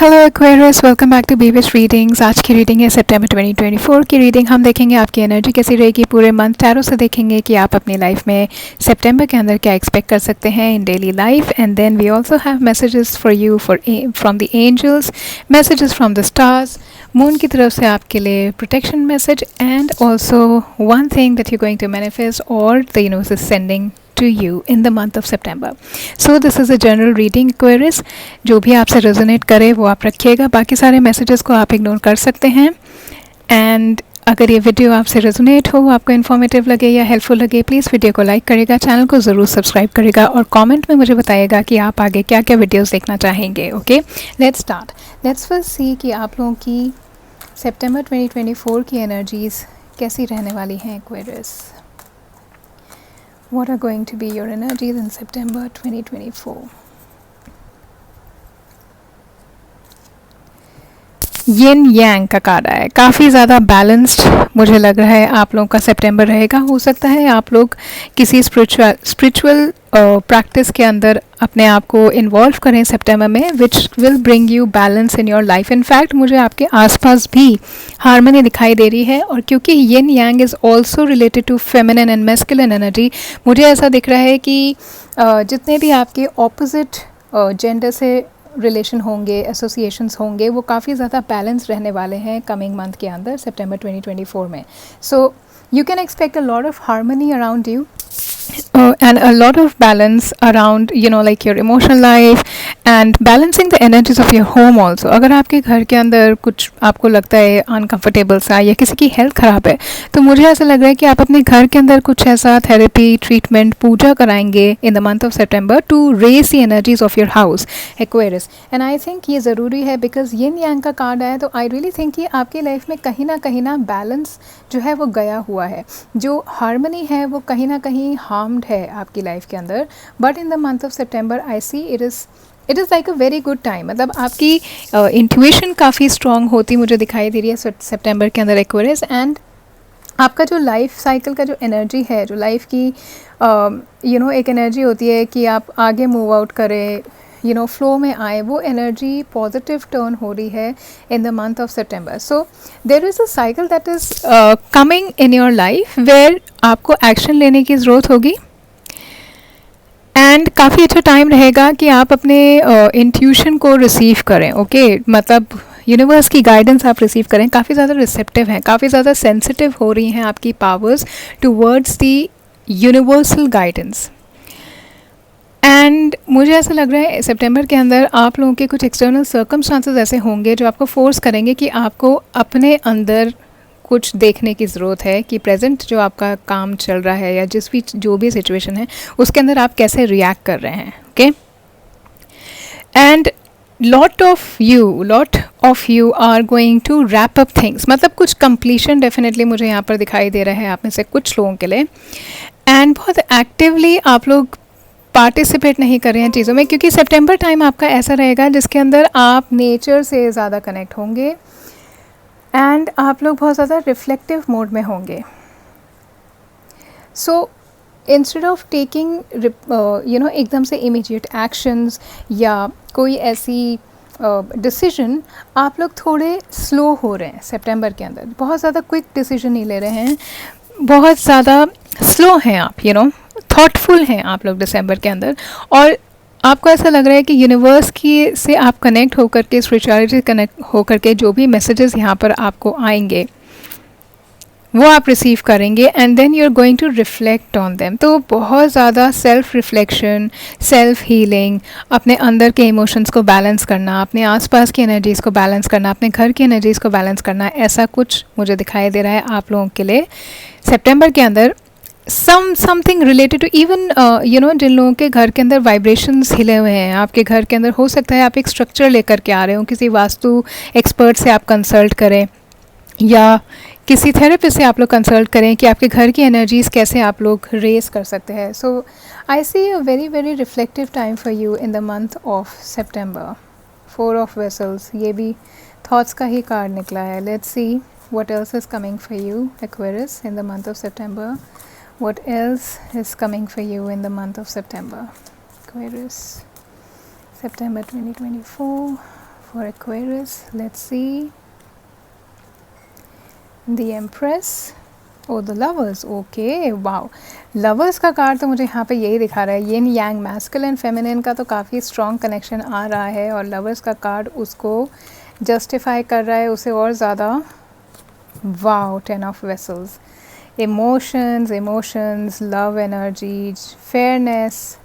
Hello Aquarius, welcome back to बीविश readings. आज की रीडिंग है सितंबर 2024 की रीडिंग। हम देखेंगे आपकी एनर्जी कैसी रहेगी पूरे मंथ। टैरो से देखेंगे कि आप अपनी लाइफ में सितंबर के अंदर क्या एक्सपेक्ट कर सकते हैं in daily life. And then we also have messages for you from the angels, messages from the stars, moon की तरफ से आपके लिए protection message, and also one thing that you going to manifest और the universe is sending to you in the month of September. So this is a general reading Aquarius. जो भी आपसे resonate करे वो आप रखिएगा, बाकी सारे मैसेजेस को आप इग्नोर कर सकते हैं। एंड अगर ये वीडियो आपसे रेजोनेट हो, आपको इन्फॉर्मेटिव लगे या हेल्पफुल लगे, प्लीज़ वीडियो को लाइक करेगा, चैनल को ज़रूर सब्सक्राइब करेगा और कमेंट में मुझे बताइएगा कि आप आगे क्या क्या वीडियोस देखना चाहेंगे। Okay, let's start. Let's first see कि आप लोगों की सितंबर 2024 की एनर्जीज़ कैसी रहने वाली हैं Aquarius. What are going to be your energies in September 2024? यिन यांग का कार्ड है, काफ़ी ज़्यादा बैलेंस्ड मुझे लग रहा है आप लोगों का सितंबर रहेगा। हो सकता है आप लोग किसी स्पिरिचुअल प्रैक्टिस के अंदर अपने आप को इन्वॉल्व करें सितंबर में, which will bring you balance in your life. In fact मुझे आपके आसपास भी हार्मनी दिखाई दे रही है, और क्योंकि yin yang is also related to feminine and masculine energy, मुझे ऐसा दिख रहा है कि जितने भी आपके ऑपोजिट जेंडर से रिलेशन होंगे, एसोसिएशंस होंगे, वो काफ़ी ज़्यादा बैलेंस रहने वाले हैं कमिंग मंथ के अंदर सितंबर 2024 में। सो you can expect a lot of harmony around you and a lot of balance around like your emotional life and balancing the energies of your home also. अगर आपके घर के अंदर कुछ आपको लगता है अनकंफर्टेबल सा या किसी की हेल्थ ख़राब है, तो मुझे ऐसा लग रहा है कि आप अपने घर के अंदर कुछ ऐसा थेरेपी, ट्रीटमेंट, पूजा कराएंगे in the month of September to raise the energies of your house Aquarius. And I think ये ज़रूरी है बिकॉज यिन यांग का कार्ड आया, तो आई रियली थिंक कि आपकी लाइफ में कहीं ना बैलेंस जो है वो गया हुआ है, जो हार्मनी है वो कहीं ना कहीं हार्म्ड है आपकी लाइफ के अंदर। But in the month of September I see it is like a very good time. मतलब आपकी इंट्यूशन काफ़ी स्ट्रॉन्ग होती मुझे दिखाई दे रही है सितंबर के अंदर एक्वेरियस। एंड आपका जो लाइफ साइकिल का जो एनर्जी है, जो लाइफ की एक एनर्जी होती है कि आप आगे मूव आउट करें, फ्लो में आए, वो एनर्जी पॉजिटिव टर्न हो रही है in the month of September. So there is a cycle that is coming in your life where आपको एक्शन लेने की ज़रूरत होगी। एंड काफ़ी अच्छा टाइम रहेगा कि आप अपने इंट्यूशन को रिसीव करें। ओके, मतलब यूनिवर्स की गाइडेंस आप रिसीव करें। काफ़ी ज़्यादा रिसेप्टिव हैं, काफ़ी ज़्यादा सेंसिटिव हो रही हैं आपकी powers towards the universal guidance. And मुझे ऐसा लग रहा है सितंबर के अंदर आप लोगों के कुछ एक्सटर्नल सर्कमस्टांसेस ऐसे होंगे जो आपको फोर्स करेंगे कि आपको अपने अंदर कुछ देखने की ज़रूरत है कि प्रेजेंट जो आपका काम चल रहा है या जो भी सिचुएशन है उसके अंदर आप कैसे रिएक्ट कर रहे हैं। Okay, and lot of you are going to wrap up things, मतलब कुछ कंप्लीशन डेफिनेटली मुझे यहाँ पर दिखाई दे रहा है आप में से कुछ लोगों के लिए। एंड बहुत एक्टिवली आप लोग पार्टिसिपेट नहीं कर रहे हैं चीज़ों में, क्योंकि सितंबर टाइम आपका ऐसा रहेगा जिसके अंदर आप नेचर से ज़्यादा कनेक्ट होंगे एंड आप लोग बहुत ज़्यादा रिफ्लेक्टिव मोड में होंगे। सो इंस्टेड ऑफ टेकिंग एकदम से इमीडिएट एक्शंस या कोई ऐसी डिसीजन, आप लोग थोड़े स्लो हो रहे हैं सितंबर के अंदर। बहुत ज़्यादा क्विक डिसीजन नहीं ले रहे हैं, बहुत ज़्यादा स्लो हैं आप, थॉटफुल हैं आप लोग दिसंबर के अंदर। और आपको ऐसा लग रहा है कि यूनिवर्स की से आप कनेक्ट होकर के, स्पिरिचुअलिटी कनेक्ट होकर के जो भी मैसेजेस यहाँ पर आपको आएंगे वो आप रिसीव करेंगे and then you are going to reflect on them. तो बहुत ज़्यादा सेल्फ रिफ्लेक्शन, सेल्फ हीलिंग, अपने अंदर के इमोशंस को बैलेंस करना, अपने आसपास की एनर्जीज़ को बैलेंस करना, अपने घर की एनर्जीज़ को बैलेंस करना, ऐसा कुछ मुझे दिखाई दे रहा है आप लोगों के लिए सितंबर के अंदर। समथिंग रिलेटेड टू इवन जिन लोगों के घर के अंदर वाइब्रेशंस हिले हुए हैं, आपके घर के अंदर हो सकता है आप एक स्ट्रक्चर लेकर के आ रहे हो, किसी वास्तु एक्सपर्ट से आप कंसल्ट करें या किसी थेरेपिस्ट से आप लोग कंसल्ट करें कि आपके घर की एनर्जीज़ कैसे आप लोग रेस कर सकते हैं। So I see a very very reflective time for you in the month of September. 4 of vessels, ये भी थॉट्स का ही कार्ड निकला है। Let's see what else is coming for you Aquarius in the month of September. What else is coming for you in the month of September? Aquarius, September 2024, for Aquarius, let's see the empress, oh the lovers, okay wow. Lovers का card तो मुझे यहाँ पे यही दिखा रहा है, येन यांग masculine feminine का तो काफ़ी स्ट्रॉन्ग कनेक्शन आ रहा है, और लवर्स का कार्ड उसको जस्टिफाई कर रहा है उसे और ज़्यादा। Wow, 10 of vessels, emotions, love energy, fairness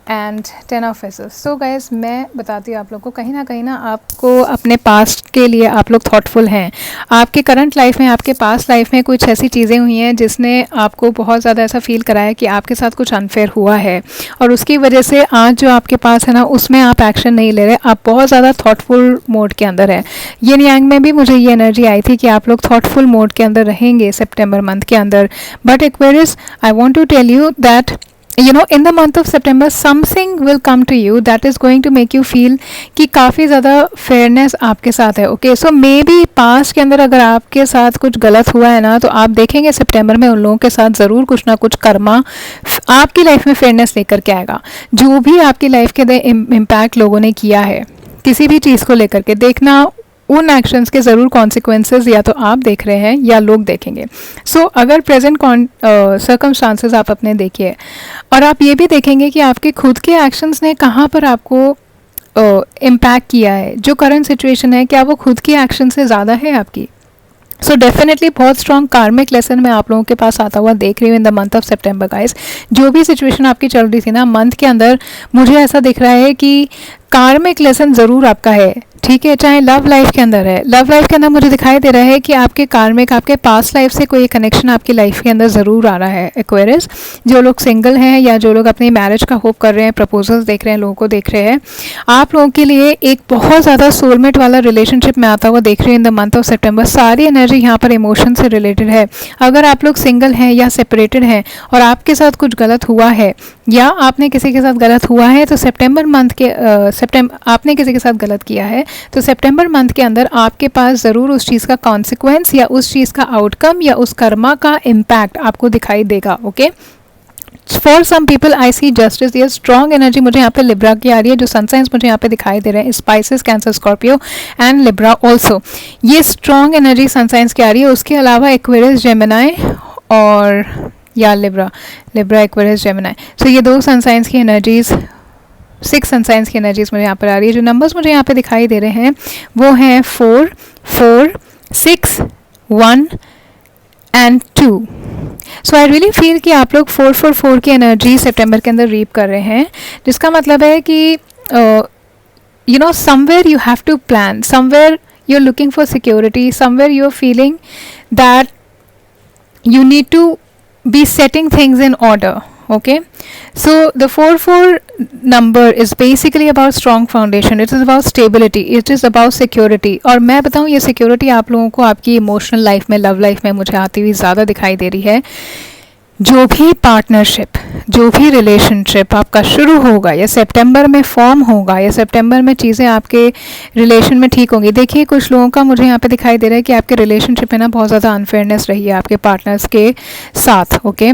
and 10 of vessels. So guys, मैं बताती हूँ आप लोग को, कहीं ना आपको अपने पास्ट के लिए आप लोग थॉटफुल हैं। आपके करंट लाइफ में, आपके पास्ट लाइफ में कुछ ऐसी चीज़ें हुई हैं जिसने आपको बहुत ज़्यादा ऐसा फील कराया कि आपके साथ कुछ अनफेयर हुआ है, और उसकी वजह से आज जो आपके पास है ना, उसमें आप एक्शन नहीं ले रहे, आप बहुत ज़्यादा थॉटफुल मोड के अंदर है। येन यांग में भी मुझे ये एनर्जी आई थी कि आप लोग थॉटफुल मोड के अंदर रहेंगे सितंबर मंथ के अंदर। But Aquarius, I want to tell you that in the month of September something will come to you that is going to make you feel कि काफ़ी ज़्यादा फेयरनेस आपके साथ है। Okay, so may be past के अंदर अगर आपके साथ कुछ गलत हुआ है ना, तो आप देखेंगे सितंबर में उन लोगों के साथ ज़रूर कुछ ना कुछ कर्मा आपकी लाइफ में फेयरनेस लेकर के आएगा। जो भी आपकी लाइफ के इम्पैक्ट लोगों ने किया है किसी भी चीज़ को लेकर के, देखना उन एक्शंस के ज़रूर कॉन्सिक्वेंसेस या तो आप देख रहे हैं या लोग देखेंगे। सो अगर प्रेजेंट सर्कमस्टांसेस आप अपने देखिए, और आप ये भी देखेंगे कि आपके खुद के एक्शंस ने कहाँ पर आपको इम्पैक्ट किया है। जो करंट सिचुएशन है, क्या वो खुद की एक्शन से ज़्यादा है आपकी? सो डेफिनेटली बहुत स्ट्रॉन्ग कार्मिक लेसन मैं आप लोगों के पास आता हुआ देख रही हूँ इन the month of September guys. जो भी सिचुएशन आपकी चल रही थी ना मंथ के अंदर, मुझे ऐसा दिख रहा है कि कार्मिक लेसन ज़रूर आपका है, ठीक है। चाहे लव लाइफ के अंदर है, लव लाइफ के अंदर मुझे दिखाई दे रहा है कि आपके कार्मिक, आपके पास्ट लाइफ से कोई कनेक्शन आपकी लाइफ के अंदर ज़रूर आ रहा है एक्वेरियस। जो लोग सिंगल हैं या जो लोग अपनी मैरिज का होप कर रहे हैं, प्रपोजल्स देख रहे हैं, लोगों को देख रहे हैं, आप लोगों के लिए एक बहुत ज़्यादा सोलमेट वाला रिलेशनशिप में आता हुआ देख रही हूँ इन द मंथ ऑफ सितंबर। सारी एनर्जी यहाँ पर इमोशन से रिलेटेड है। अगर आप लोग सिंगल हैं या सेपरेटेड हैं और आपके साथ कुछ गलत हुआ है या आपने किसी के साथ गलत हुआ है, तो सितंबर मंथ के आपने किसी के साथ गलत किया है तो सितंबर मंथ के अंदर आपके पास ज़रूर उस चीज़ का कॉन्सिक्वेंस या उस चीज़ का आउटकम या उस कर्मा का इम्पैक्ट आपको दिखाई देगा। Okay, for some people I see justice. ये स्ट्रॉन्ग एनर्जी मुझे यहाँ पे लिब्रा की आ रही है। जो सन साइंस मुझे यहाँ पे दिखाई दे रहे हैं, spices, cancer, Scorpio and Libra also, ये स्ट्रॉन्ग एनर्जी सन साइंस की आ रही है। उसके अलावा एक्वेरियस, जेमिनाई और या लिब्रा एक्वेरियस, जेमिनाई। सो ये दो सन साइंस की एनर्जीज, 6 सन साइंस की एनर्जीज मुझे यहाँ पर आ रही है। जो नंबर्स मुझे यहाँ पे दिखाई दे रहे हैं वो हैं 4, 4, 6, 1 and 2। So I really feel कि आप लोग 444 की एनर्जी सितंबर के अंदर रीप कर रहे हैं, जिसका मतलब है कि somewhere you have to plan, somewhere you are looking for security, somewhere you are feeling that you need to be setting things in order. Okay, so the 4-4 number is basically about strong foundation. It is about stability, it is about security. और मैं बताऊँ, ये security आप लोगों को आपकी emotional life में, love life में मुझे आती हुई ज़्यादा दिखाई दे रही है। जो भी पार्टनरशिप, जो भी रिलेशनशिप आपका शुरू होगा या सितंबर में फॉर्म होगा या सितंबर में चीज़ें आपके रिलेशन में ठीक होंगी। देखिए, कुछ लोगों का मुझे यहाँ पे दिखाई दे रहा है कि आपके रिलेशनशिप में ना बहुत ज़्यादा अनफेयरनेस रही है आपके पार्टनर्स के साथ। ओके,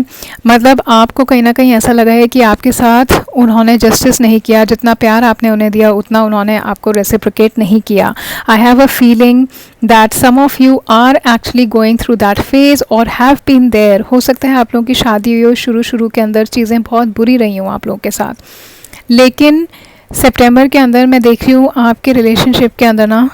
मतलब आपको कहीं ना कहीं ऐसा लगा है कि आपके साथ उन्होंने जस्टिस नहीं किया, जितना प्यार आपने उन्हें दिया उतना उन्होंने आपको रेसिप्रोकेट नहीं किया। I have a feeling that some of you are actually going through that phase और हैव बीन देयर। हो सकता है आप लोगों की शादी हुई हो, शुरू के अंदर चीज़ें बहुत बुरी रही हों आप लोगों के साथ, लेकिन सितंबर के अंदर मैं देख रही हूँ आपके रिलेशनशिप के अंदर ना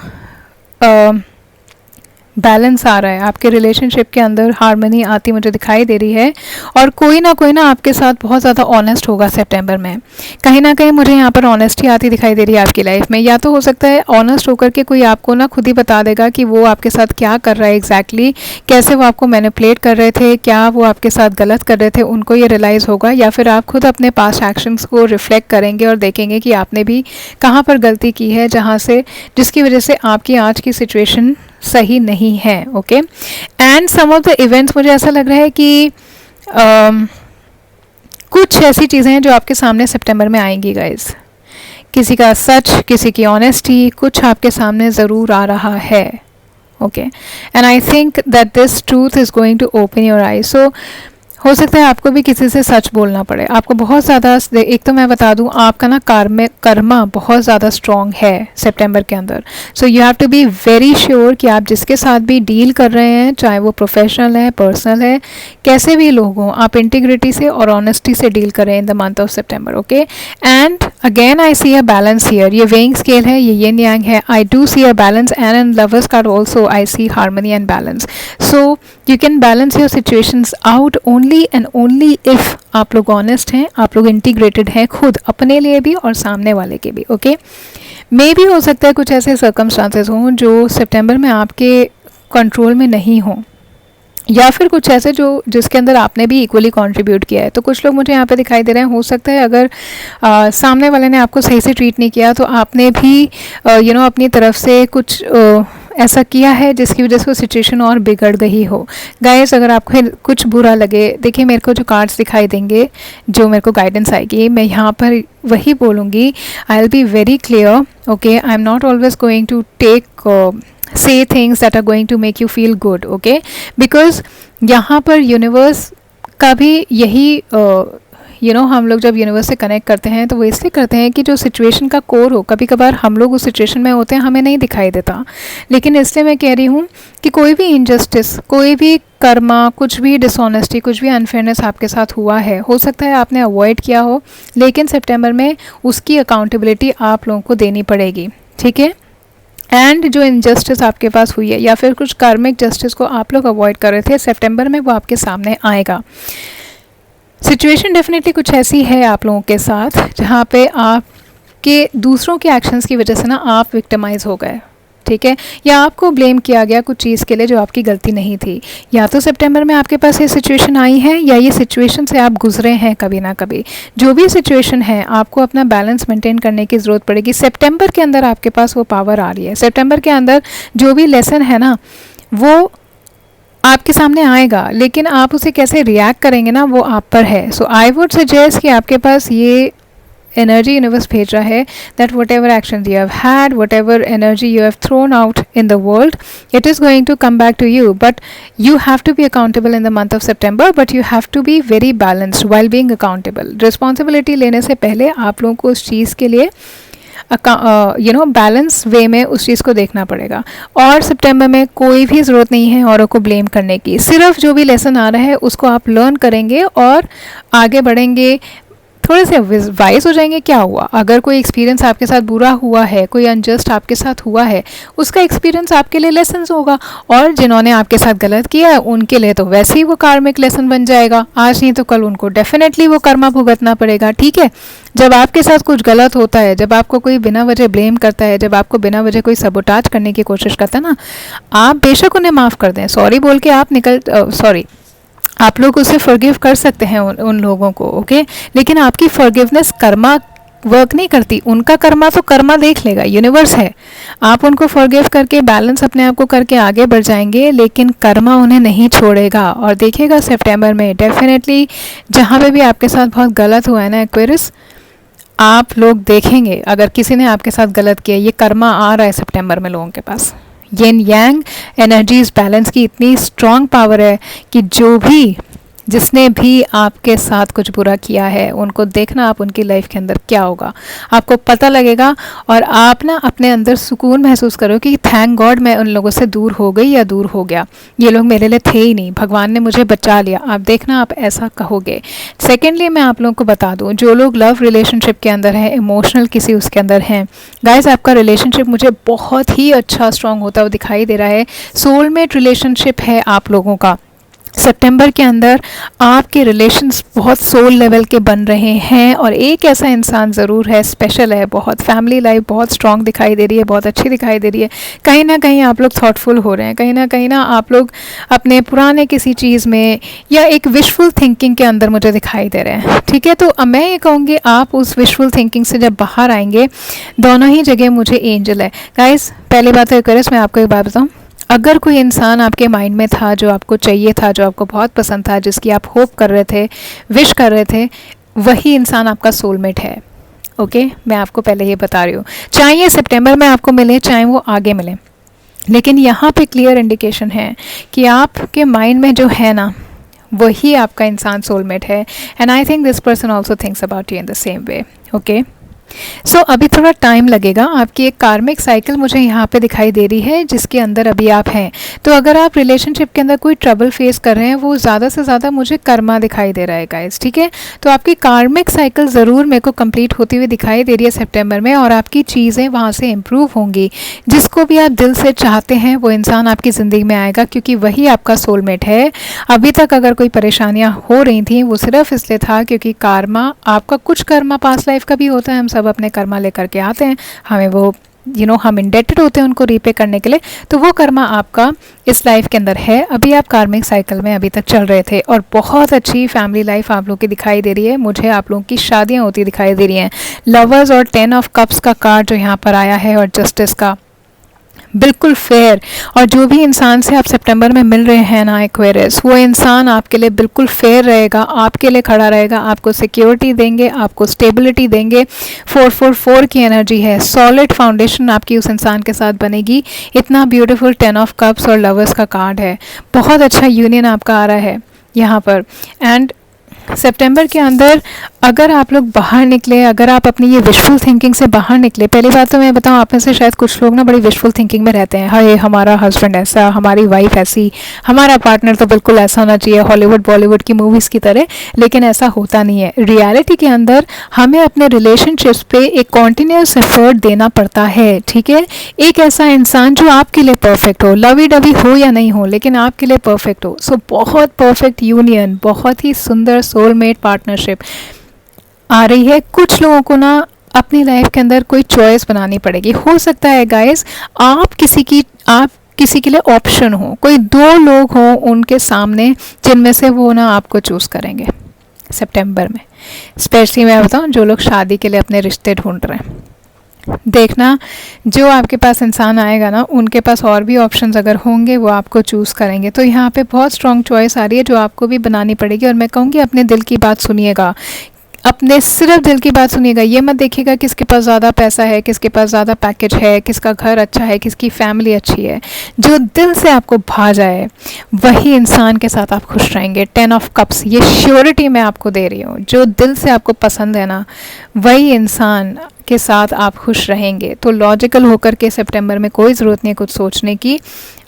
बैलेंस आ रहा है। आपके रिलेशनशिप के अंदर हार्मनी आती मुझे दिखाई दे रही है, और कोई ना आपके साथ बहुत ज़्यादा ऑनेस्ट होगा सितंबर में। कहीं ना कहीं मुझे यहाँ पर ऑनेस्टी आती दिखाई दे रही है आपकी लाइफ में। या तो हो सकता है ऑनेस्ट होकर के कोई आपको ना खुद ही बता देगा कि वो आपके साथ क्या कर रहा है एग्जैक्टली, कैसे वो आपको मैनिपुलेट कर रहे थे, क्या वो आपके साथ गलत कर रहे थे, उनको ये रियलाइज़ होगा। या फिर आप खुद अपने पास्ट एक्शंस को रिफ्लेक्ट करेंगे और देखेंगे कि आपने भी कहाँ पर गलती की है, जिसकी वजह से आपकी आज की सिचुएशन सही नहीं है। Okay, and some of the events, मुझे ऐसा लग रहा है कि कुछ ऐसी चीज़ें हैं जो आपके सामने सितंबर में आएंगी गाइस। किसी का सच, किसी की ऑनेस्टी, कुछ आपके सामने ज़रूर आ रहा है। Okay, and I think that this truth is going to open your eyes. So हो सकता है आपको भी किसी से सच बोलना पड़े, आपको बहुत ज़्यादा, एक तो मैं बता दूं आपका ना कर्मा बहुत ज़्यादा स्ट्रॉन्ग है सितंबर के अंदर। So you have to be very sure कि आप जिसके साथ भी डील कर रहे हैं, चाहे वो प्रोफेशनल है, पर्सनल है, कैसे भी लोग हों, आप इंटीग्रिटी से और ऑनेस्टी से डील करें in the month of September. Okay, and again I see a balance here, ये वेइंग स्केल है, ये येन यांग है, I do see a balance, and in lovers card also I see harmony and balance. So you can balance your situations out only and only if आप लोग honest हैं, आप लोग integrated हैं, खुद अपने लिए भी और सामने वाले के भी। ओके, मे भी हो सकता है कुछ ऐसे सर्कमस्टांसेस हों जो सितंबर में आपके कंट्रोल में नहीं हों, या फिर कुछ ऐसे जो जिसके अंदर आपने भी इक्वली कंट्रीब्यूट किया है। तो कुछ लोग मुझे यहाँ पे दिखाई दे रहे हैं, हो सकता है अगर सामने वाले ने आपको सही से ट्रीट नहीं किया तो आपने भी अपनी तरफ से कुछ ऐसा किया है जिसकी वजह से वो सिचुएशन और बिगड़ गई हो। गाइस, अगर आपको कुछ बुरा लगे, देखिए मेरे को जो कार्ड्स दिखाई देंगे, जो मेरे को गाइडेंस आएगी, मैं यहाँ पर वही बोलूँगी। I will be very clear. Okay, I am not always going to take say things that are going to make you feel good, okay, because यहाँ पर यूनिवर्स का भी यही हम लोग जब यूनिवर्स से कनेक्ट करते हैं तो वो इसलिए करते हैं कि जो सिचुएशन का कोर हो, कभी कभार हम लोग उस सिचुएशन में होते हैं, हमें नहीं दिखाई देता, लेकिन इसलिए मैं कह रही हूँ कि कोई भी इनजस्टिस, कोई भी कर्मा, कुछ भी डिसऑनेस्टी, कुछ भी अनफेयरनेस आपके साथ हुआ है, हो सकता है आपने अवॉइड किया हो, लेकिन सितंबर में उसकी अकाउंटेबिलिटी आप लोगों को देनी पड़ेगी, ठीक है। एंड जो इनजस्टिस आपके पास हुई है या फिर कुछ कार्मिक जस्टिस को आप लोग अवॉइड कर रहे थे, सितंबर में वो आपके सामने आएगा। सिचुएशन डेफिनेटली कुछ ऐसी है आप लोगों के साथ जहाँ पे आपके दूसरों के एक्शंस की वजह से ना आप विक्टिमाइज हो गए, ठीक है, या आपको ब्लेम किया गया कुछ चीज़ के लिए जो आपकी गलती नहीं थी। या तो सितंबर में आपके पास ये सिचुएशन आई है या ये सिचुएशन से आप गुजरे हैं कभी ना कभी। जो भी सिचुएशन है, आपको अपना बैलेंस मेंटेन करने की ज़रूरत पड़ेगी। सितंबर के अंदर आपके पास वो पावर आ रही है। सितंबर के अंदर जो भी लेसन है ना, वो आपके सामने आएगा, लेकिन आप उसे कैसे रिएक्ट करेंगे ना, वो आप पर है। सो आई वुड सजेस्ट कि आपके पास ये एनर्जी यूनिवर्स भेज रहा है that whatever actions you have had, whatever energy you have thrown out in the world, it is going to come back to you, but you have to be accountable in the month of September, but you have to be very balanced while being accountable. Responsibility लेने से पहले आप लोगों को उस चीज़ के लिए balance way में उस चीज़ को देखना पड़ेगा। और सितंबर में कोई भी ज़रूरत नहीं है औरों को ब्लेम करने की, सिर्फ जो भी लेसन आ रहा है उसको आप लर्न करेंगे और आगे बढ़ेंगे, थोड़े से वाइज हो जाएंगे। क्या हुआ, अगर कोई एक्सपीरियंस आपके साथ बुरा हुआ है, कोई अनजस्ट आपके साथ हुआ है, उसका एक्सपीरियंस आपके लिए लेसन होगा, और जिन्होंने आपके साथ गलत किया है उनके लिए तो वैसे ही वो कार्मिक लेसन बन जाएगा। आज नहीं तो कल उनको डेफिनेटली वो कर्मा भुगतना पड़ेगा, ठीक है। जब आपके साथ कुछ गलत होता है, जब आपको कोई बिना वजह ब्लेम करता है, जब आपको बिना वजह कोई सबोटाज करने की कोशिश करता है ना, आप बेशक उन्हें माफ़ कर दें, सॉरी बोल के आप आप लोग उसे फॉरगिव कर सकते हैं उन लोगों को, ओके, लेकिन आपकी फॉरगिवनेस कर्मा वर्क नहीं करती। उनका कर्मा तो कर्मा देख लेगा, यूनिवर्स है। आप उनको फॉरगिव करके बैलेंस अपने आप को करके आगे बढ़ जाएंगे, लेकिन कर्मा उन्हें नहीं छोड़ेगा। और देखिएगा सितंबर में डेफिनेटली जहाँ पे भी आपके साथ बहुत गलत हुआ है ना एक्वेरियस, आप लोग देखेंगे अगर किसी ने आपके साथ गलत किया, ये कर्मा आ रहा है सितंबर में लोगों के पास। येन यांग एनर्जीज बैलेंस की इतनी स्ट्रॉन्ग पावर है कि जिसने भी आपके साथ कुछ बुरा किया है, उनको देखना आप उनकी लाइफ के अंदर क्या होगा, आपको पता लगेगा, और आप ना अपने अंदर सुकून महसूस करो कि थैंक गॉड मैं उन लोगों से दूर हो गई या दूर हो गया, ये लोग मेरे लिए थे ही नहीं, भगवान ने मुझे बचा लिया। आप देखना आप ऐसा कहोगे। सेकेंडली मैं आप लोगों को बता दूँ, जो लोग लव रिलेशनशिप के अंदर हैं, इमोशनल किसी उसके अंदर हैं, गाइज आपका रिलेशनशिप मुझे बहुत ही अच्छा स्ट्रॉन्ग होता हुआ दिखाई दे रहा है। सोलमेट रिलेशनशिप है आप लोगों का। सितंबर के अंदर आपके रिलेशंस बहुत सोल लेवल के बन रहे हैं, और एक ऐसा इंसान ज़रूर है, स्पेशल है बहुत, फैमिली लाइफ बहुत स्ट्रॉन्ग दिखाई दे रही है, बहुत अच्छी दिखाई दे रही है। कहीं ना कहीं आप लोग थॉटफुल हो रहे हैं, कहीं ना आप लोग अपने पुराने किसी चीज़ में या एक विशफुल थिंकिंग के अंदर मुझे दिखाई दे रहे हैं, ठीक है। तो मैं ये कहूँगी आप उस विशफुल थिंकिंग से जब बाहर आएंगे, दोनों ही जगह मुझे एंजल है। गाइस पहली बात है एक्वेरियस, मैं आपको एक बात बताऊँ, अगर कोई इंसान आपके माइंड में था, जो आपको चाहिए था, जो आपको बहुत पसंद था, जिसकी आप होप कर रहे थे, विश कर रहे थे, वही इंसान आपका सोलमेट है, ओके। मैं आपको पहले ये बता रही हूँ, चाहे ये सितंबर में आपको मिले, चाहे वो आगे मिले, लेकिन यहाँ पे क्लियर इंडिकेशन है कि आपके माइंड में जो है ना, वही आपका इंसान सोलमेट है, and I think this person also thinks about you in the same way. Okay, so अभी थोड़ा टाइम लगेगा, आपकी एक कार्मिक साइकिल मुझे यहाँ पे दिखाई दे रही है जिसके अंदर अभी आप हैं। तो अगर आप रिलेशनशिप के अंदर कोई ट्रबल फेस कर रहे हैं, वो ज़्यादा से ज़्यादा मुझे कर्मा दिखाई दे रहा है गाइस, ठीक है। तो आपकी कार्मिक साइकिल ज़रूर मेरे को कंप्लीट होती हुई दिखाई दे रही है सितंबर में, और आपकी चीज़ें वहाँ से इम्प्रूव होंगी। जिसको भी आप दिल से चाहते हैं वो इंसान आपकी ज़िंदगी में आएगा, क्योंकि वही आपका सोलमेट है। अभी तक अगर कोई परेशानियाँ हो रही थी वो सिर्फ इसलिए था क्योंकि कर्मा, आपका कुछ कर्मा पास्ट लाइफ का भी होता है, हम सब अपने कर्मा लेकर के आते हैं, हमें वो हम इंडेटेड होते हैं उनको रीपे करने के लिए। तो वो कर्मा आपका इस लाइफ के अंदर है। अभी आप कार्मिक साइकिल में अभी तक चल रहे थे, और बहुत अच्छी फैमिली लाइफ आप लोगों की दिखाई दे रही है। मुझे आप लोगों की शादियां होती दिखाई दे रही हैं। लवर्स और 10 ऑफ कप्स का कार्ड जो यहाँ पर आया है, और जस्टिस का, बिल्कुल फेयर। और जो भी इंसान से आप सितंबर में मिल रहे हैं ना एक्वेरियस, वो इंसान आपके लिए बिल्कुल फेयर रहेगा, आपके लिए खड़ा रहेगा, आपको सिक्योरिटी देंगे, आपको स्टेबिलिटी देंगे। 444 की एनर्जी है, सॉलिड फाउंडेशन आपकी उस इंसान के साथ बनेगी। इतना ब्यूटीफुल 10 ऑफ कप्स और लवर्स का कार्ड है, बहुत अच्छा यूनियन आपका आ रहा है यहाँ पर। एंड सितंबर के अंदर अगर आप लोग बाहर निकले, अगर आप अपनी ये विशफुल थिंकिंग से बाहर निकले, पहली बात तो मैं बताऊं, आप में से शायद कुछ लोग ना बड़ी विशफुल थिंकिंग में रहते हैं। हाय, हमारा हस्बैंड ऐसा, हमारी वाइफ ऐसी, हमारा पार्टनर तो बिल्कुल ऐसा होना चाहिए, हॉलीवुड बॉलीवुड की मूवीज़ की तरह। लेकिन ऐसा होता नहीं है। रियलिटी के अंदर हमें अपने रिलेशनशिप्स पे एक कॉन्टिन्यूस एफर्ट देना पड़ता है, ठीक है। एक ऐसा इंसान जो आपके लिए परफेक्ट हो, लवी डवी हो या नहीं हो, लेकिन आपके लिए परफेक्ट हो। सो बहुत परफेक्ट यूनियन, बहुत ही सुंदर सोलमेट पार्टनरशिप आ रही है। कुछ लोगों को ना अपनी लाइफ के अंदर कोई चॉइस बनानी पड़ेगी। हो सकता है गाइस आप किसी के लिए ऑप्शन हो, कोई 2 लोग हों उनके सामने, जिनमें से वो ना आपको चूज़ करेंगे सितंबर में। स्पेशली मैं बताऊं, जो लोग शादी के लिए अपने रिश्ते ढूंढ रहे हैं, देखना जो आपके पास इंसान आएगा ना, उनके पास और भी ऑप्शंस अगर होंगे, वो आपको चूज़ करेंगे। तो यहाँ पे बहुत स्ट्रॉन्ग चॉइस आ रही है जो आपको भी बनानी पड़ेगी। और मैं कहूँगी अपने दिल की बात सुनिएगा, अपने सिर्फ दिल की बात सुनिएगा। ये मत देखिएगा किसके पास ज़्यादा पैसा है, किसके पास ज़्यादा पैकेज है, किसका घर अच्छा है, किसकी फैमिली अच्छी है। जो दिल से आपको भा जाए वही इंसान के साथ आप खुश रहेंगे। 10 ऑफ कप्स, ये श्योरिटी मैं आपको दे रही हूँ। जो दिल से आपको पसंद है ना, वही इंसान के साथ आप खुश रहेंगे। तो लॉजिकल होकर के सितंबर में कोई ज़रूरत नहीं है कुछ सोचने की,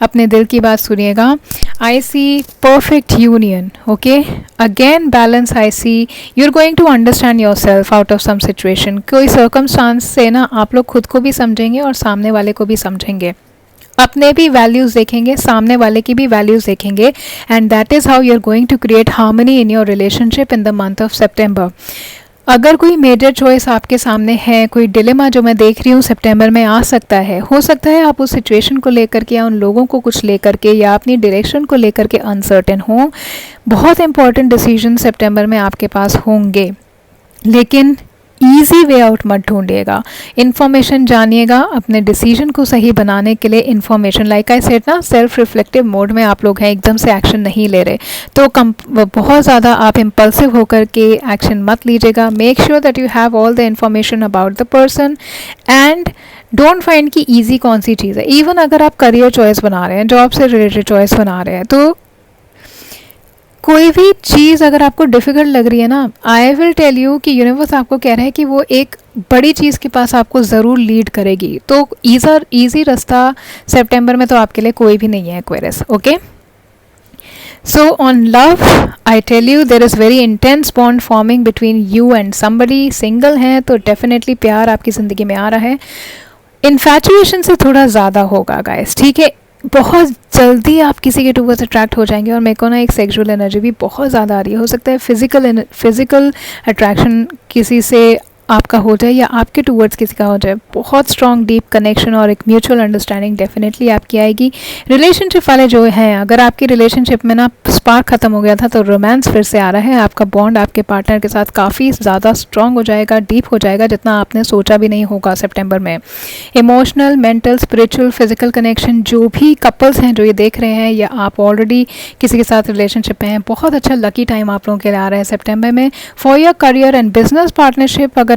अपने दिल की बात सुनिएगा। I see perfect union, okay. Again balance I see, you are going to understand yourself out of some situation. कोई सर्कमस्टांस से ना आप लोग खुद को भी समझेंगे और सामने वाले को भी समझेंगे, अपने भी वैल्यूज़ देखेंगे, सामने वाले की भी वैल्यूज़ देखेंगे, and that is how you are going to create harmony in your relationship in the month of September. अगर कोई मेजर चॉइस आपके सामने है, कोई डिलेमा जो मैं देख रही हूँ सितंबर में आ सकता है, हो सकता है आप उस सिचुएशन को लेकर के या उन लोगों को कुछ लेकर के या अपनी डायरेक्शन को लेकर के अनसर्टेन हो। बहुत इंपॉर्टेंट डिसीजन सितंबर में आपके पास होंगे, लेकिन ईजी वे आउट मत ढूंढिएगा। इन्फॉर्मेशन जानिएगा, अपने डिसीजन को सही बनाने के लिए इन्फॉर्मेशन, लाइक आई सेड ना, सेल्फ रिफ्लेक्टिव मोड में आप लोग हैं, एकदम से एक्शन नहीं ले रहे। तो बहुत ज़्यादा आप इम्पल्सिव होकर के एक्शन मत लीजिएगा। Make sure that you have all the information about the person, and don't find कि ईजी कौन सी चीज़ है। इवन अगर आप करियर चॉइस बना रहे हैं, जॉब से रिलेटेड चॉइस बना रहे हैं, तो कोई भी चीज़ अगर आपको डिफ़िकल्ट लग रही है ना, आई विल टेल यू कि यूनिवर्स आपको कह रहा है कि वो एक बड़ी चीज़ के पास आपको ज़रूर लीड करेगी। तो ईजी रास्ता सितंबर में तो आपके लिए कोई भी नहीं है Aquarius, okay. So on love I tell you, there is very intense bond forming between you and somebody. Single हैं तो डेफिनेटली प्यार आपकी ज़िंदगी में आ रहा है। इन्फैचुएशन से थोड़ा ज़्यादा होगा गाइस, ठीक है। बहुत जल्दी आप किसी के टूवर्ड्स अट्रैक्ट हो जाएंगे। और मेरे को ना एक सेक्सुअल एनर्जी भी बहुत ज़्यादा आ रही है। हो सकता है फिजिकल अट्रैक्शन किसी से आपका हो जाए या आपके टूवर्ड्स किसी का हो जाए। बहुत स्ट्रॉन्ग डीप कनेक्शन और एक म्यूचुअल अंडरस्टैंडिंग डेफिनेटली आपकी आएगी। रिलेशनशिप वाले जो हैं, अगर आपकी रिलेशनशिप में ना स्पार्क ख़त्म हो गया था, तो रोमांस फिर से आ रहा है। आपका बॉन्ड आपके पार्टनर के साथ काफ़ी ज़्यादा स्ट्रॉन्ग हो जाएगा, डीप हो जाएगा, जितना आपने सोचा भी नहीं होगा सितंबर में। Emotional, mental, spiritual, physical connection, जो भी कपल्स हैं जो ये देख रहे हैं, या आप ऑलरेडी किसी के साथ रिलेशनशिप में हैं, बहुत अच्छा लकी टाइम आप लोगों के लिए आ रहा है सितंबर में। For your career and business partnership, अगर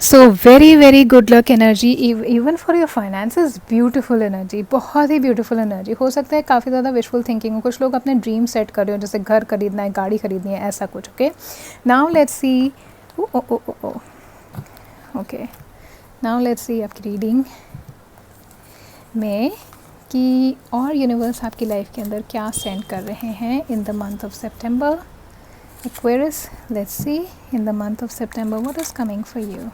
so very very good luck energy, even for your finances, beautiful energy, बहुत ही ब्यूटीफुल एनर्जी। हो सकता है काफ़ी ज़्यादा विशफुल थिंकिंग हो, कुछ लोग अपने ड्रीम सेट कर रहे हो, जैसे घर खरीदना है, गाड़ी खरीदनी है, ऐसा कुछ। Okay, now let's C, okay, now let's सी आपकी रीडिंग में कि और यूनिवर्स आपकी लाइफ के अंदर क्या सेंड कर रहे हैं in the month of September. Aquarius, let's see in the month of September what is coming for you.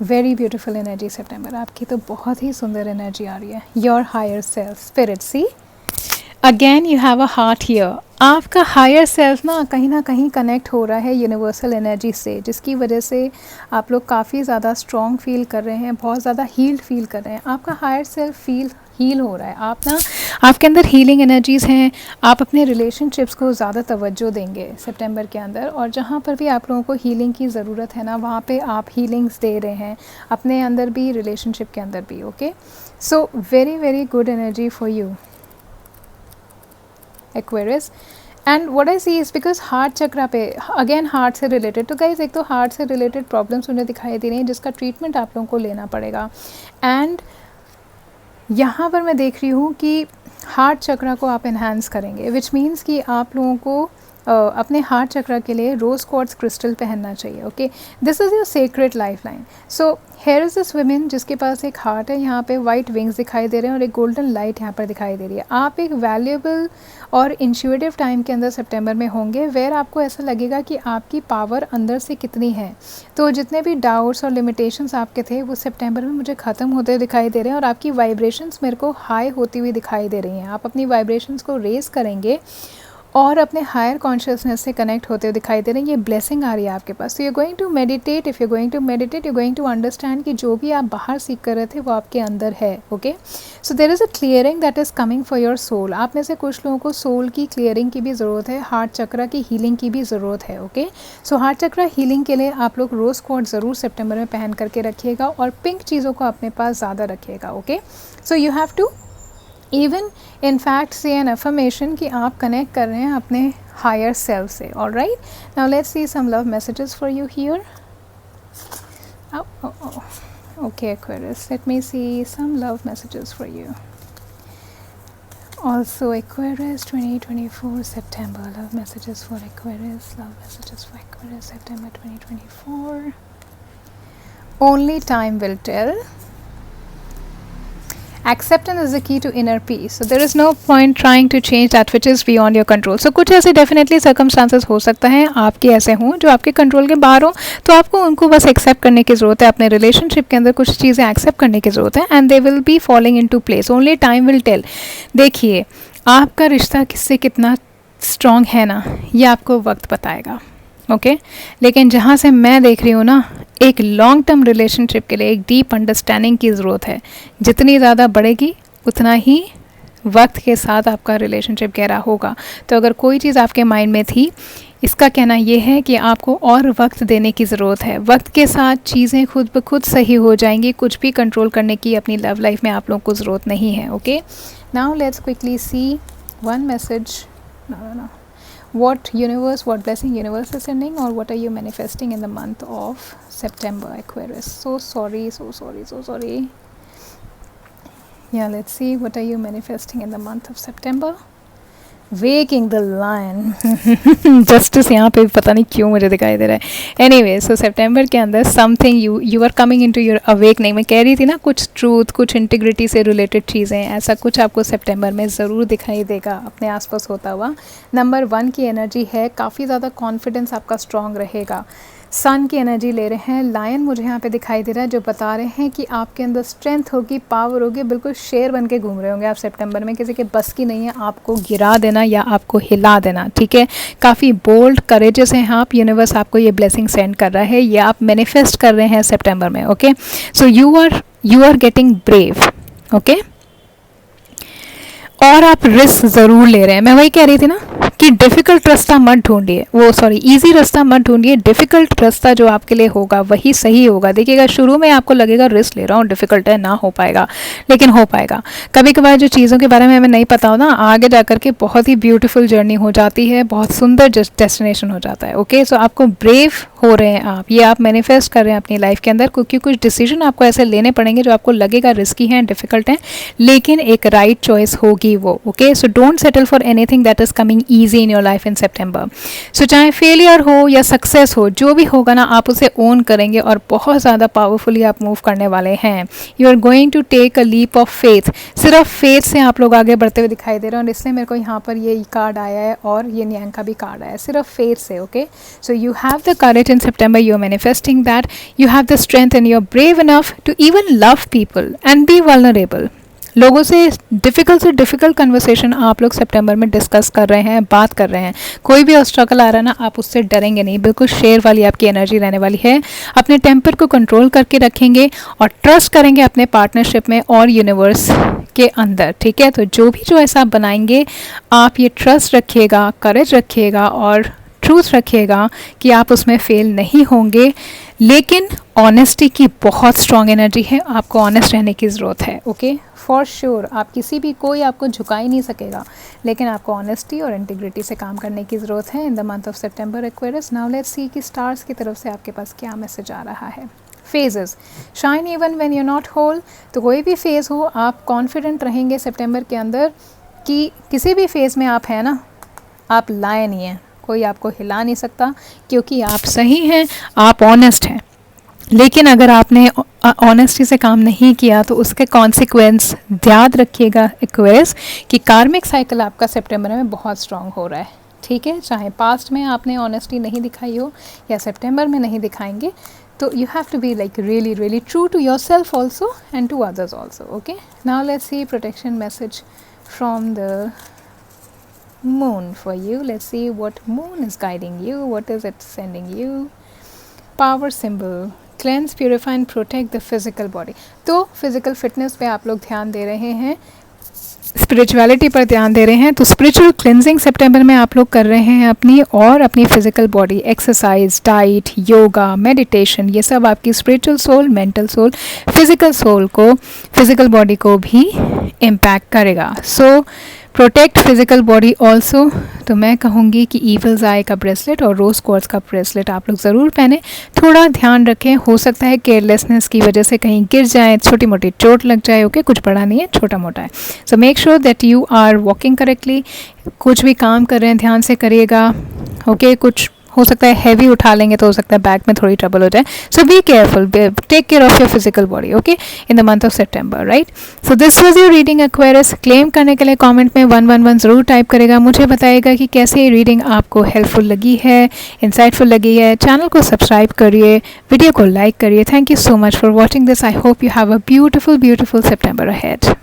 Very beautiful energy September, आपकी तो बहुत ही सुंदर एनर्जी आ रही है। Your higher self spirit, see again you have a heart here. आपका higher self ना कहीं कनेक्ट हो रहा है यूनिवर्सल एनर्जी से, जिसकी वजह से आप लोग काफ़ी ज़्यादा स्ट्रॉन्ग फील कर रहे हैं, बहुत ज़्यादा हील्ड फील कर रहे हैं। आपका हायर सेल्फ फील हील हो रहा है। आप ना, आपके अंदर हीलिंग एनर्जीज़ हैं। आप अपने रिलेशनशिप्स को ज़्यादा तवज्जो देंगे सितंबर के अंदर, और जहाँ पर भी आप लोगों को हीलिंग की ज़रूरत है ना, वहाँ पे आप हीलिंग्स दे रहे हैं, अपने अंदर भी, रिलेशनशिप के अंदर भी। Okay, so very very good energy for you Aquarius. And what I see is because heart chakra पे अगेन हार्ट से रिलेटेड, तो गाइज एक तो हार्ट से रिलेटेड प्रॉब्लम्स मुझे दिखाई दे रही हैं, जिसका ट्रीटमेंट आप लोगों को लेना पड़ेगा। एंड यहाँ पर मैं देख रही हूँ कि हार्ट चक्रा को आप एनहांस करेंगे, विच मीन्स कि आप लोगों को अपने हार्ट चक्रा के लिए रोज़ क्वार्ट्ज क्रिस्टल पहनना चाहिए। Okay, this is your secret life line. So here is this women जिसके पास एक हार्ट है, यहाँ पे वाइट विंग्स दिखाई दे रहे हैं और एक गोल्डन लाइट यहाँ पर दिखाई दे रही है। आप एक वैल्यूएबल और इंट्यूटिव टाइम के अंदर सितंबर में होंगे, वेयर आपको ऐसा लगेगा कि आपकी पावर अंदर से कितनी है। तो जितने भी डाउट्स और लिमिटेशंस आपके थे वो सितंबर में मुझे ख़त्म होते दिखाई दे रहे हैं, और आपकी वाइब्रेशंस मेरे को हाई होती हुई दिखाई दे रही हैं। आप अपनी वाइब्रेशंस को रेज़ करेंगे और अपने हायर कॉन्शियसनेस से कनेक्ट होते हुए दिखाई दे रहे हैं। ये ब्लेसिंग आ रही है आपके पास। तो you going to meditate, if you going to meditate, you going to understand कि जो भी आप बाहर सीख कर रहे थे वो आपके अंदर है। Okay, so there is a clearing that is coming for your soul. आप में से कुछ लोगों को सोल की क्लियरिंग की भी ज़रूरत है, हार्ट चक्रा की हीलिंग की भी ज़रूरत है। ओके, सो हार्ट चक्रा हीलिंग के लिए आप लोग रोज़ क्वार्ट्ज ज़रूर सितंबर में पहन करके रखिएगा, और पिंक चीज़ों को अपने पास ज़्यादा रखिएगा। Okay, so you have to even in fact say an affirmation कि आप कनेक्ट कर रहे हैं अपने हायर सेल्फ से। Alright, now let's see some love messages for you here. Okay Aquarius, let me see some love messages for you also. Aquarius 2024 September, love messages for Aquarius, love messages for Aquarius September 2024. Only time will tell. Acceptance is the key to inner peace. So there is no point trying to change that which is beyond your control. So कुछ ऐसे definitely circumstances हो सकता है आपके ऐसे हों जो आपके कंट्रोल के बाहर हो, तो आपको उनको बस एक्सेप्ट करने की ज़रूरत है। अपने रिलेशनशिप के अंदर कुछ चीज़ें एक्सेप्ट करने की ज़रूरत है, and they will be following into place. Only time will tell. देखिए, आपका रिश्ता किससे कितना स्ट्रॉन्ग है ना, ये आपको वक्त बताएगा। ओके, लेकिन जहाँ से मैं देख रही हूँ ना, एक लॉन्ग टर्म रिलेशनशिप के लिए एक डीप अंडरस्टैंडिंग की ज़रूरत है। जितनी ज़्यादा बढ़ेगी उतना ही वक्त के साथ आपका रिलेशनशिप गहरा होगा। तो अगर कोई चीज़ आपके माइंड में थी, इसका कहना ये है कि आपको और वक्त देने की ज़रूरत है। वक्त के साथ चीज़ें खुद ब खुद सही हो जाएंगी। कुछ भी कंट्रोल करने की अपनी लव लाइफ में आप लोगों को ज़रूरत नहीं है। Okay, now let's quickly see one message. no. What universe, what blessing universe is sending, or what are you manifesting in the month of September, Aquarius? So sorry. Yeah, let's see, what are you manifesting in the month of September? Waking the lion. Justice यहाँ पे पता नहीं क्यों मुझे दिखाई दे रहा है। Anyway, सो सितंबर के अंदर something you are coming into your awakening. मैं कह रही थी ना, कुछ ट्रूथ, कुछ इंटीग्रिटी से रिलेटेड चीज़ें, ऐसा कुछ आपको सितंबर में ज़रूर दिखाई देगा अपने आसपास होता हुआ। नंबर 1 की एनर्जी है, काफ़ी ज़्यादा कॉन्फिडेंस आपका स्ट्रॉन्ग रहेगा। सन की एनर्जी ले रहे हैं। लायन मुझे यहाँ पे दिखाई दे रहा है, जो बता रहे हैं कि आपके अंदर स्ट्रेंथ होगी, पावर होगी, बिल्कुल शेर बन के घूम रहे होंगे आप सितंबर में। किसी के बस की नहीं है आपको गिरा देना या आपको हिला देना। ठीक है, काफ़ी बोल्ड, करेजियस हैं आप। यूनिवर्स आपको ये ब्लेसिंग सेंड कर रहा है, ये आप मैनिफेस्ट कर रहे हैं सितंबर में। Okay, so you are getting brave. Okay, और आप रिस्क ज़रूर ले रहे हैं। मैं वही कह रही थी ना कि डिफ़िकल्ट रास्ता मत ढूंढिए, ईजी रास्ता मत ढूंढिए, डिफ़िकल्ट रास्ता जो आपके लिए होगा वही सही होगा। देखिएगा, शुरू में आपको लगेगा रिस्क ले रहा हूँ, डिफ़िकल्ट है, ना हो पाएगा, लेकिन हो पाएगा। कभी कभार जो चीज़ों के बारे में हमें नहीं पता हो ना, आगे जा कर के बहुत ही ब्यूटीफुल जर्नी हो जाती है, बहुत सुंदर डेस्टिनेशन हो जाता है। ओके, सो आपको ब्रेव हो रहे हैं आप, ये आप मैनिफेस्ट कर रहे हैं अपनी लाइफ के अंदर, क्योंकि कुछ डिसीजन आपको ऐसे लेने पड़ेंगे जो आपको लगेगा रिस्की हैं, डिफ़िकल्ट हैं, लेकिन एक राइट चॉइस होगी वो। Okay, so don't settle for anything that is coming easy in your life in September. So चाहे फेलियर हो या सक्सेस हो, जो भी होगा ना, आप उसे ओन करेंगे और बहुत ज़्यादा पावरफुली आप मूव करने वाले हैं। You are going to take a leap of faith. सिर्फ फेथ से आप लोग आगे बढ़ते हुए दिखाई दे रहे हैं, और इसलिए मेरे को यहाँ पर ये कार्ड आया है और ये न्यांग का भी कार्ड आया है, सिर्फ फेथ से। Okay, so you have the courage in September, you are manifesting that, you have the strength and you are brave enough to even love people and be vulnerable. लोगों से डिफ़िकल्ट कन्वर्सेशन आप लोग सितंबर में discuss कर रहे हैं, बात कर रहे हैं। कोई भी ऑब्स्टेकल आ रहा है ना, आप उससे डरेंगे नहीं, बिल्कुल शेर वाली आपकी एनर्जी रहने वाली है। अपने टेम्पर को कंट्रोल करके रखेंगे और ट्रस्ट करेंगे अपने पार्टनरशिप में और यूनिवर्स के अंदर। ठीक है, तो जो भी चॉइस आप बनाएंगे, आप ये ट्रस्ट रखिएगा, करेज रखिएगा और ट्रूथ रखिएगा कि आप उसमें फेल नहीं होंगे। लेकिन ऑनेस्टी की बहुत स्ट्रॉन्ग एनर्जी है, आपको ऑनेस्ट रहने की ज़रूरत है। ओके, फॉर श्योर आप कोई आपको झुका ही नहीं सकेगा, लेकिन आपको ऑनेस्टी और इंटीग्रिटी से काम करने की ज़रूरत है in the month of September Aquarius. Now let's सी कि स्टार्स की तरफ से आपके पास क्या मैसेज आ रहा है। Phases shine even when you not whole. तो कोई भी फेज़ हो, आप कॉन्फिडेंट रहेंगे सितंबर के अंदर कि किसी भी फेज़ में आप हैं ना, आप लाए नहीं हैं, कोई आपको हिला नहीं सकता, क्योंकि आप सही हैं, आप ऑनेस्ट हैं। लेकिन अगर आपने ऑनेस्टी से काम नहीं किया तो उसके कॉन्सिक्वेंस याद रखिएगा एक्वेरियस, कि कार्मिक साइकिल आपका सितंबर में बहुत स्ट्रांग हो रहा है। ठीक है, चाहे पास्ट में आपने ऑनेस्टी नहीं दिखाई हो या सितंबर में नहीं दिखाएंगे, तो you have to be like really true to your self also and to others also. Okay, now let's see protection message from the moon for you. Let's see what moon is guiding you, what is it sending you. Power symbol, cleanse, purify and protect the physical body. तो physical fitness पे आप लोग ध्यान दे रहे हैं, spirituality पर ध्यान दे रहे हैं, तो स्पिरिचुअल क्लिनजिंग सितंबर में आप लोग कर रहे हैं अपनी, और अपनी physical body, exercise, diet, yoga, meditation, ये सब आपकी spiritual soul, mental soul, physical soul को, फिजिकल बॉडी को भी इम्पैक्ट करेगा। So protect physical body also. तो मैं कहूँगी कि ईवल्स आई का ब्रेसलेट और रोज़ क्वार्ट्ज का ब्रेसलेट आप लोग ज़रूर पहने। थोड़ा ध्यान रखें, हो सकता है केयरलेसनेस की वजह से कहीं गिर जाए, छोटी मोटी चोट लग जाए। ओके, कुछ बड़ा नहीं है, छोटा मोटा है। So make sure that you are walking correctly. कुछ भी काम कर रहे हैं ध्यान से करिएगा। ओके, कुछ हो सकता है हैवी उठा लेंगे तो हो सकता है बैक में थोड़ी ट्रबल हो जाए। So be careful, take care of your physical body. Okay, in the month of September, right. So this was your reading Aquarius. Claim करने के लिए कमेंट में 111 ज़रूर टाइप करेगा, मुझे बताएगा कि कैसे ये रीडिंग आपको हेल्पफुल लगी है, इंसाइटफुल लगी है। चैनल को सब्सक्राइब करिए, वीडियो को लाइक करिए। Thank you so much for watching this. I hope you have a beautiful September ahead.